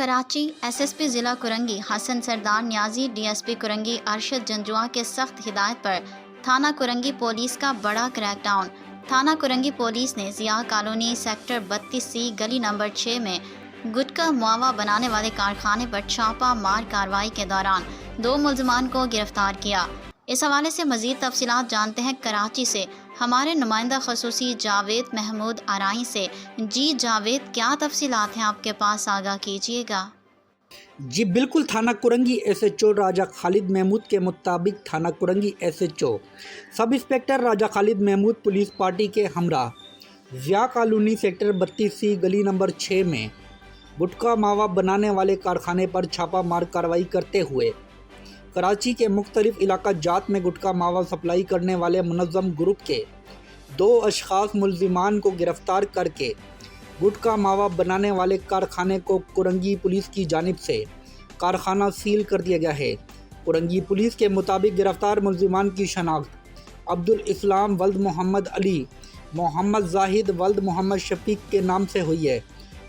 Karachi S S P ضلع کرنگی حسن سردار نیازی D S P Korangi Arshad Janjua کے سخت ہدایت پر تھانہ کرنگی پولیس کا بڑا کریک ڈاؤن۔ تھانہ کرنگی پولیس نے ضیاء کالونی سیکٹر 32C گلی نمبر 6 میں گٹکا مواوا بنانے والے کارخانے پر چھاپہ مار کارروائی کے دوران 2 ملزمان کو گرفتار کیا۔ اس حوالے سے مزید تفصیلات جانتے ہیں کراچی سے ہمارے نمائندہ خصوصی جاوید محمود آرائی سے۔ جی جاوید، کیا تفصیلات ہیں آپ کے پاس، آگاہ کیجیے گا۔ جی بالکل، تھانہ Korangi S H O Raja Khalid Mahmood کے مطابق تھانہ Korangi S H O sub inspector Raja Khalid Mahmood police party کے ہمراہ ضیاء کالونی سیکٹر 32C گلی نمبر 6 میں گٹکا ماوا بنانے والے کارخانے پر چھاپہ مار کارروائی کرتے ہوئے کراچی کے مختلف علاقہ جات میں گٹکا ماوا سپلائی کرنے والے منظم گروپ کے 2 اشخاص ملزمان کو گرفتار کر کے گٹکا ماوا بنانے والے کارخانے کو کرنگی پولیس کی جانب سے کارخانہ سیل کر دیا گیا ہے۔ کرنگی پولیس کے مطابق گرفتار ملزمان کی شناخت عبدالاسلام ولد محمد علی، محمد زاہد ولد محمد شفیق کے نام سے ہوئی ہے۔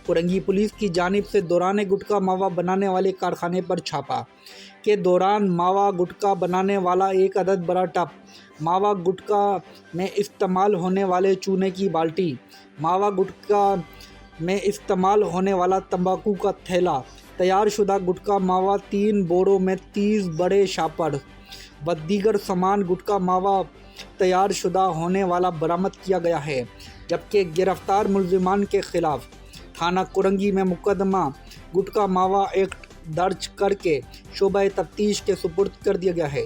کرنگی پولیس کی جانب سے دوران گٹکا ماوا بنانے والے کارخانے پر چھاپہ کے دوران ماوا گٹکا بنانے والا 1 عدد بڑا ٹب، ماوا گٹکا میں استعمال ہونے والے چونے کی بالٹی، ماوا گٹکا میں استعمال ہونے والا تمباکو کا تھیلا، تیار شدہ گٹکا ماوا 3 بوڑوں میں 30 بڑے شاپر و دیگر سامان گٹکا ماوا تیار شدہ ہونے والا برآمد کیا گیا ہے، جبکہ گرفتار ملزمان کے خلاف تھانہ کرنگی میں مقدمہ گٹکا ماوا ایکٹ درج کر کے شعبہ تفتیش کے سپرد کر دیا گیا ہے۔